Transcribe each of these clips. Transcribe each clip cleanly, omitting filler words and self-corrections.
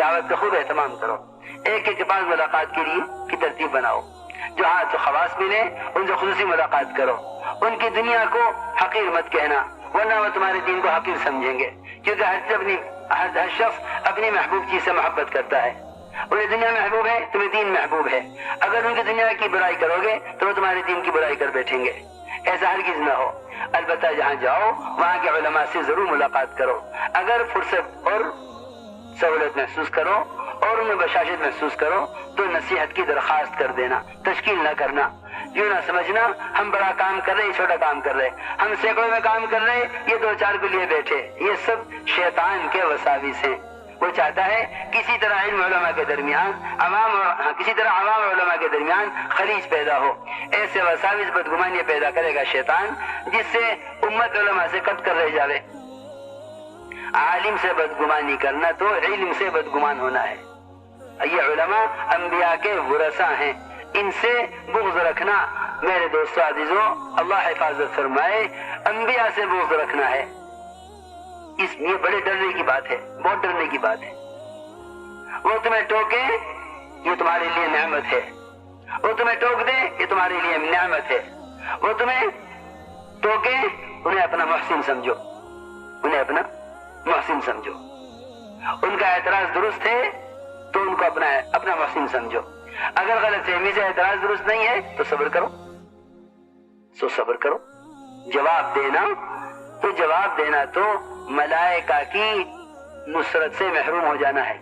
دعوت کا خوب اہتمام کرو، ایک کے پاس ملاقات کے لیے کی ترتیب بناؤ، جو ہاتھ خواص ملے ان سے خصوصی ملاقات کرو، ان کی دنیا کو حقیر مت کہنا ورنہ وہ تمہارے دین کو حقیر سمجھیں گے، کیونکہ ہر شخص اپنی محبوب چیز سے محبت کرتا ہے، انہیں دنیا محبوب ہے، تمہیں دین محبوب ہے، اگر ان کی دنیا کی برائی کرو گے تو وہ تمہارے دین کی برائی کر بیٹھیں گے، ایسا ہرگز نہ ہو۔ البتہ جہاں جاؤ وہاں کے علماء سے ضرور ملاقات کرو، اگر فرصت اور سہولت محسوس کرو اور ان میں بشاشت محسوس کرو تو نصیحت کی درخواست کر دینا، تشکیل نہ کرنا، یوں نہ سمجھنا ہم بڑا کام کر رہے چھوٹا کام کر رہے، ہم سینکڑوں میں کام کر رہے یہ دو چار کے لیے بیٹھے، یہ سب شیطان کے وساوس ہیں۔ وہ چاہتا ہے کسی طرح علم علماء کے درمیان عوام علماء کے درمیان خلیج پیدا ہو، ایسے وساوس بدگمانی پیدا کرے گا شیطان جس سے امت علماء سے کٹ کر رہ جاوے۔ عالم سے بدگمانی کرنا تو علم سے بدگمان ہونا ہے۔ یہ علماء انبیاء کے ورثہ ہیں، ان سے بغض رکھنا میرے دوستو عزیزو، اللہ حفاظت فرمائے، انبیاء سے بغض رکھنا ہے، یہ بڑے ڈرنے کی بات ہے، بہت ڈرنے کی بات ہے۔ وہ تمہیں ٹوکے یہ تمہارے لیے نعمت ہے، وہ تمہیں ٹوک دے یہ تمہارے لیے نعمت ہے، وہ تمہیں ٹوکے انہیں اپنا محسن سمجھو، انہیں اپنا محسن سمجھو، ان کا اعتراض درست ہے تو ان کو اپنا محسن سمجھو، اگر غلط فہمی سے اعتراض درست نہیں ہے تو صبر کرو، صبر کرو، جواب دینا تو ملائکہ کی نصرت سے محروم ہو جانا ہے۔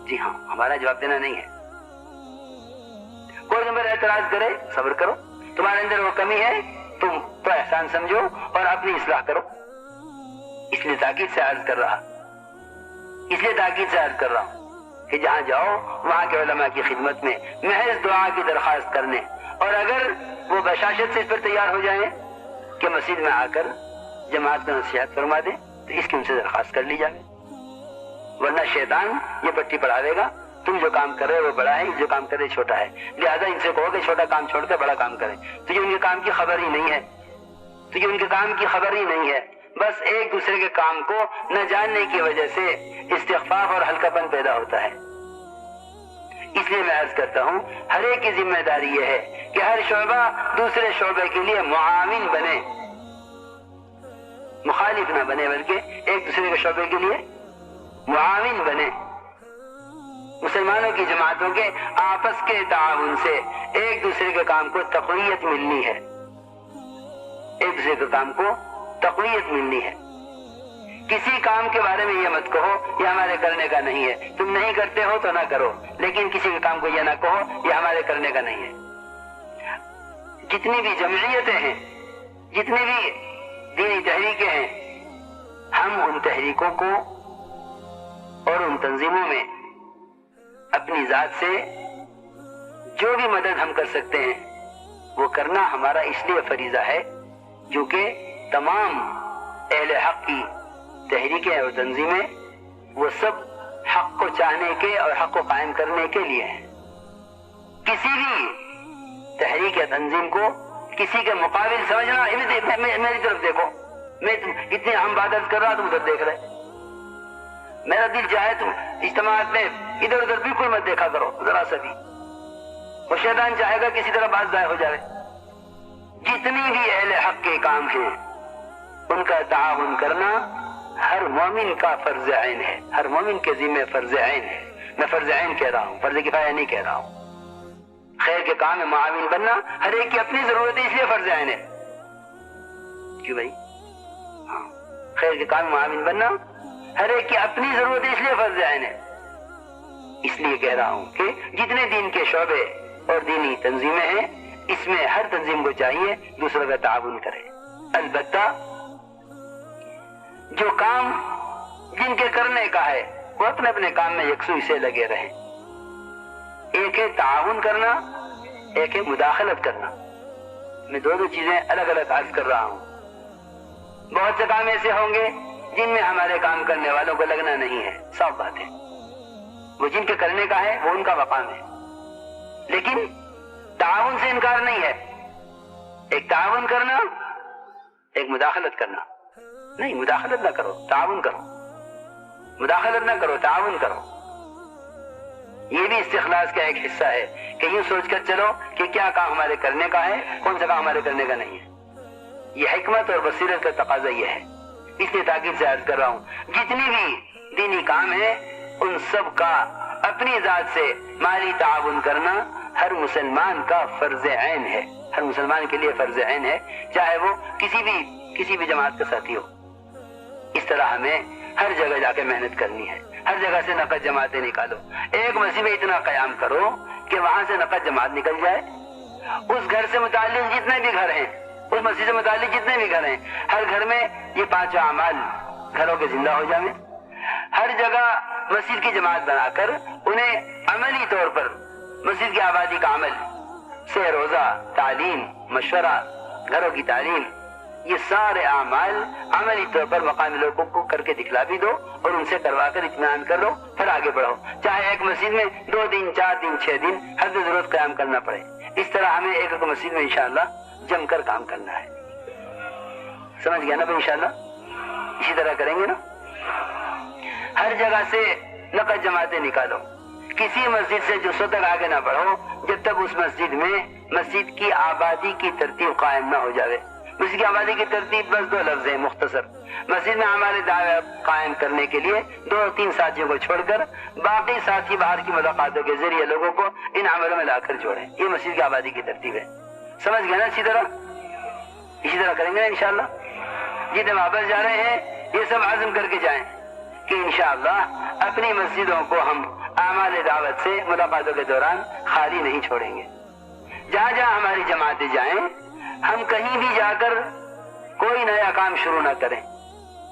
جی ہاں، ہمارا جواب دینا نہیں ہے، کوئی تم پر اعتراض کرے صبر کرو، تمہارے اندر وہ کمی ہے تم تو احسان سمجھو اور اپنی اصلاح کرو۔ اس لیے تاکید سے عرض کر رہا ہوں کہ جہاں جاؤ وہاں کے علماء کی خدمت میں محض دعا کی درخواست کرنے، اور اگر وہ بشاشت سے اس پر تیار ہو جائیں کہ مسجد میں آ کر جماعت کو نصیحت فرما دیں تو اس کی ان سے درخواست کر لی جائے، ورنہ شیطان یہ پٹی پڑھاوے گا تم جو کام کر رہے وہ بڑا ہے، جو کام کر رہے چھوٹا ہے، لہذا ان سے کہو کہ چھوٹا کام چھوڑ کر بڑا کام کریں، تجھے ان کے کام کی خبر ہی نہیں ہے، بس ایک دوسرے کے کام کو نہ جاننے کی وجہ سے استخفاف اور ہلکا پن پیدا ہوتا ہے۔ اس لیے میں عرض کرتا ہوں ہر ایک کی ذمہ داری یہ ہے کہ ہر شعبہ دوسرے شعبے کے لیے معاون بنے، مخالف نہ بنے بلکہ ایک دوسرے کے شعبے کے لیے معاون بنے۔ مسلمانوں کی جماعتوں کے آپس کے تعاون سے ایک دوسرے کے کام کو تقویت ملنی ہے، کسی کام کے بارے میں یہ مت کہو یہ ہمارے کرنے کا نہیں ہے، تم نہیں کرتے ہو تو نہ کرو، لیکن کسی کے کام کو یہ نہ کہو یہ ہمارے کرنے کا نہیں ہے۔ جتنی بھی جمعیتیں ہیں، جتنی بھی دینی تحریکیں ہیں، ہم ان تحریکوں کو اور ان تنظیموں میں اپنی ذات سے جو بھی مدد ہم کر سکتے ہیں وہ کرنا ہمارا اس لیے فریضہ ہے کیونکہ تمام اہل حق کی تحریکیں اور تنظیمیں وہ سب حق کو چاہنے کے اور حق کو قائم کرنے کے لیے ہیں۔ کسی بھی تحریک یا تنظیم کو کسی کے مقابل سمجھنا، میری طرف دیکھو، میں اتنی اہم بات کر رہا تم ادھر دیکھ رہے، میرا دل چاہے تم اجتماعات میں ادھر ادھر بالکل مت دیکھا کرو ذرا سا بھی، اور شیطان چاہے گا کسی طرح بات ضائع ہو جائے۔ جتنی بھی اہل حق کے کام ہیں ان کا تعاون کرنا ہر مومن کا فرض عین ہے، ہر مومن کے ذمہ فرض عین ہے۔ میں فرض عین کہہ رہا ہوں، فرض کفایہ نہیں کہہ رہا ہوں۔ خیر کے کام میں معاون بننا ہر ایک کی اپنی ضرورت ہے، اس لیے فرض عین ہے۔ کیوں بھائی؟ ہاں، خیر کے کام میں معاون بننا ہر ایک کی اپنی ضرورت ہے، اس لیے فرض عین ہے۔ اس لیے کہہ رہا ہوں کہ جتنے دین کے شعبے اور دینی تنظیمیں ہیں اس میں ہر تنظیم کو چاہیے دوسروں کا تعاون کرے، البتہ جو کام جن کے کرنے کا ہے وہ اپنے اپنے کام میں یکسوئی سے لگے رہیں۔ ایک ہے تعاون کرنا، ایک ہے مداخلت کرنا، میں دونوں چیزیں الگ الگ عرض کر رہا ہوں۔ بہت سے کام ایسے ہوں گے جن میں ہمارے کام کرنے والوں کو لگنا نہیں ہے، صاف بات ہے، وہ جن کے کرنے کا ہے وہ ان کا مقام ہے، لیکن تعاون سے انکار نہیں ہے۔ ایک تعاون کرنا، ایک مداخلت کرنا، نہیں مداخلت نہ کرو، تعاون کرو۔ مداخلت نہ کرو، تعاون کرو. یہ بھی استخلاص کا ایک حصہ ہے کہ یوں سوچ کر چلو کہ کیا کام ہمارے کرنے کا ہے، کون سا کام ہمارے کرنے کا نہیں ہے. یہ حکمت اور بصیرت کا تقاضا یہ ہے. اس لیے تاکید سے عرض کر رہا ہوں، جتنی بھی دینی کام ہے ان سب کا اپنی ذات سے مالی تعاون کرنا ہر مسلمان کا فرض عین ہے. ہر مسلمان کے لیے فرض عین ہے، چاہے وہ کسی بھی جماعت کا ساتھی ہو. اس طرح ہمیں ہر جگہ جا کے محنت کرنی ہے. ہر جگہ سے نقد جماعتیں نکالو. ایک مسجد میں اتنا قیام کرو کہ وہاں سے نقد جماعت نکل جائے. اس گھر سے متعلق جتنے بھی گھر ہیں، اس مسجد سے متعلق جتنے بھی گھر ہیں، ہر گھر میں یہ 5 اعمال گھروں کے زندہ ہو جائیں. ہر جگہ مسجد کی جماعت بنا کر انہیں عملی طور پر مسجد کی آبادی کا عمل سے روزہ، تعلیم، مشورہ، گھروں کی تعلیم، یہ سارے اعمال عملی طور پر مقامی لوگوں کو کر کے دکھلا بھی دو اور ان سے کروا کر اطمینان کر لو، پھر آگے بڑھو. چاہے ایک مسجد میں 2 دن، 4 دن، 6 دن حد ضرورت قیام کرنا پڑے. اس طرح ہمیں ایک مسجد میں انشاءاللہ جم کر کام کرنا ہے. سمجھ گیا نا بھائی؟ انشاءاللہ اسی طرح کریں گے نا. ہر جگہ سے نقد جماعتیں نکالو. کسی مسجد سے جو تک آگے نہ بڑھو جب تک اس مسجد میں مسجد کی آبادی کی ترتیب قائم نہ ہو جائے. مسجد کی آبادی کی ترتیب بس 2 لفظ ہیں مختصر. مسجد میں ہمارے دعوت قائم کرنے کے لیے 2-3 ساتھیوں کو چھوڑ کر باقی ساتھی باہر کی ملاقاتوں کے ذریعے لوگوں کو ان عملوں میں لا کر جوڑیں. یہ مسجد کی آبادی کی ترتیب ہے. سمجھ گئے نا؟ اسی طرح کریں گے انشاءاللہ. جتنے واپس جا رہے ہیں یہ سب عزم کر کے جائیں کہ انشاءاللہ اپنی مسجدوں کو ہم اعمال دعوت سے ملاقاتوں کے دوران خالی نہیں چھوڑیں گے. جہاں جہاں ہماری جماعتیں جائیں ہم کہیں بھی جا کر کوئی نیا کام شروع نہ کریں،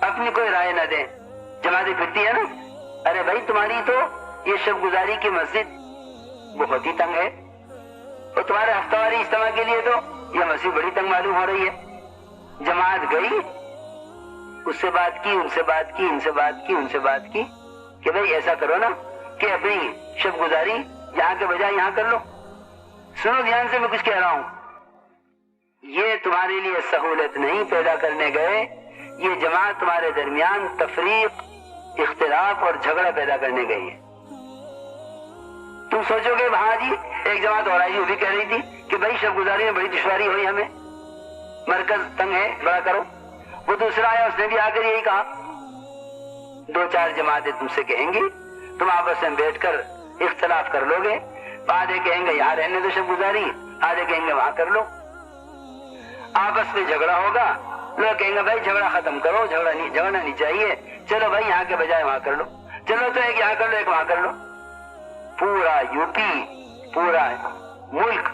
اپنی کوئی رائے نہ دیں. جماعتیں پھرتی ہے نا، ارے بھائی تمہاری تو یہ شب گزاری کی مسجد بہت ہی تنگ ہے، اور تمہارے ہفتہ واری اجتماع کے لیے تو یہ مسجد بڑی تنگ معلوم ہو رہی ہے. جماعت گئی، اس سے بات کی، ان سے بات کی، ان سے بات کی، ان سے بات کی کہ بھائی ایسا کرو نا کہ اپنی شب گزاری یہاں کے بجائے یہاں کر لو. سنو دھیان سے، میں کچھ کہہ رہا ہوں. یہ تمہارے لیے سہولت نہیں پیدا کرنے گئے، یہ جماعت تمہارے درمیان تفریق، اختلاف اور جھگڑا پیدا کرنے گئی ہے. تم سوچو گے وہاں جی ایک جماعت اور آئی، وہ بھی کہہ رہی تھی کہ بھائی شب گزاری میں بڑی دشواری ہوئی ہمیں، مرکز تنگ ہے، بڑا کرو. وہ دوسرا آیا، اس نے بھی آ کر یہی کہا. 2-4 جماعتیں تم سے کہیں گی، تم آپس میں بیٹھ کر اختلاف کر لو گے. آدھے کہیں گے یہاں رہنے دو شب گزاری، آدھے کہیں گے وہاں کر لو. آپس میں جھگڑا ہوگا، لوگ کہیں گے بھائی جھگڑا ختم کرو، جھگڑنا نہیں چاہیے، چلو بھائی یہاں کے بجائے وہاں کر لو. چلو تو ایک یہاں کر لو، ایک وہاں کر لو. پورا یوپی، پورا ملک،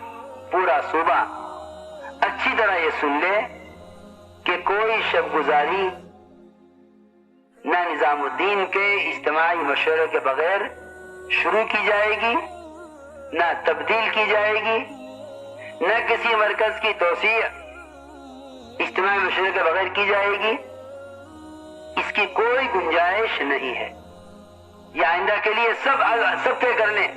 پورا صوبہ اچھی طرح یہ سن لے کہ کوئی شب گزاری نہ نظام الدین کے اجتماعی مشورے کے بغیر شروع کی جائے گی، نہ تبدیل کی جائے گی، نہ کسی مرکز کی توسیع اجتماعی مشورے کے بغیر کی جائے گی. اس کی کوئی گنجائش نہیں ہے. یہ آئندہ کے لیے سب طے کر لیں.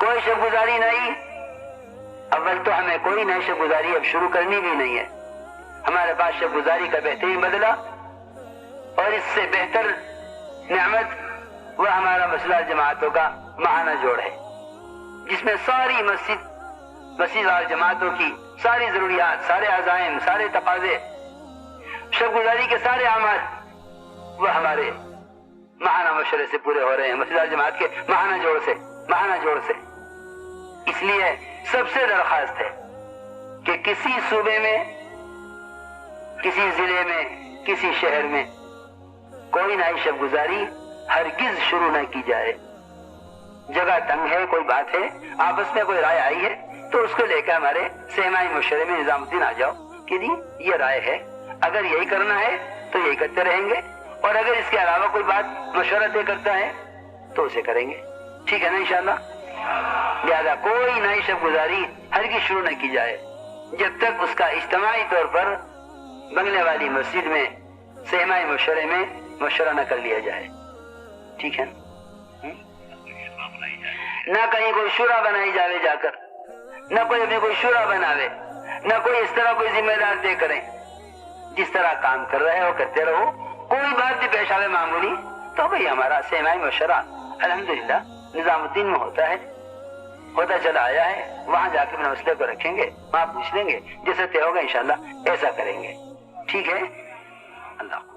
کوئی شب گزاری نہیں. اول تو ہمیں کوئی نئی شب گزاری اب شروع کرنی بھی نہیں ہے. ہمارے پاس شب گزاری کا بہترین بدلہ اور اس سے بہتر نعمت وہ ہمارا مسئلہ جماعتوں کا ماہانہ جوڑ ہے، جس میں ساری مسجد اور جماعتوں کی ساری ضروریات، سارے عزائم، سارے تقاضے، شب گزاری کے سارے اعمال وہ ہمارے ماہانہ مشورے سے پورے ہو رہے ہیں، مسجد اور جماعت کے ماہانہ جوڑ سے. اس لیے سب سے درخواست ہے کہ کسی صوبے میں، کسی ضلع میں، کسی شہر میں کوئی نئی شب گزاری ہرگز شروع نہ کی جائے. جگہ تنگ ہے، کوئی بات ہے، آپس میں کوئی رائے آئی ہے تو اس کو لے کے ہمارے سہمائی مشورے میں نظام الدین آ جاؤ کہ جی یہ رائے ہے، اگر یہی کرنا ہے تو یہی کرتے رہیں گے، اور اگر اس کے علاوہ کوئی بات مشورہ طے کرتا ہے تو اسے کریں گے. ٹھیک ہے نا انشاءاللہ؟ لہذا کوئی نئی شب گزاری ہرگز شروع نہ کی جائے جب تک اس کا اجتماعی طور پر بنگلے والی مسجد میں سہمائی مشورے میں مشورہ نہ کر لیا جائے. ٹھیک ہے نا؟ نہ کہیں کوئی شورا بنائی جاوے جا کر، نہ کوئی اپنی کوئی شورا بناوے، نہ کوئی اس طرح کوئی ذمہ دار طے کریں. جس طرح کام کر رہے ہو کرتے رہو، کوئی بات بھی پیش آئے معمولی تو بھئی ہمارا سیمائی مشورہ الحمدللہ نظام الدین میں ہوتا چلا آیا ہے، وہاں جا کے اپنے مسئلے کو رکھیں گے، وہاں پوچھ لیں گے، جیسے طے ہوگا انشاءاللہ ایسا کریں گے، ٹھیک ہے؟ اللہ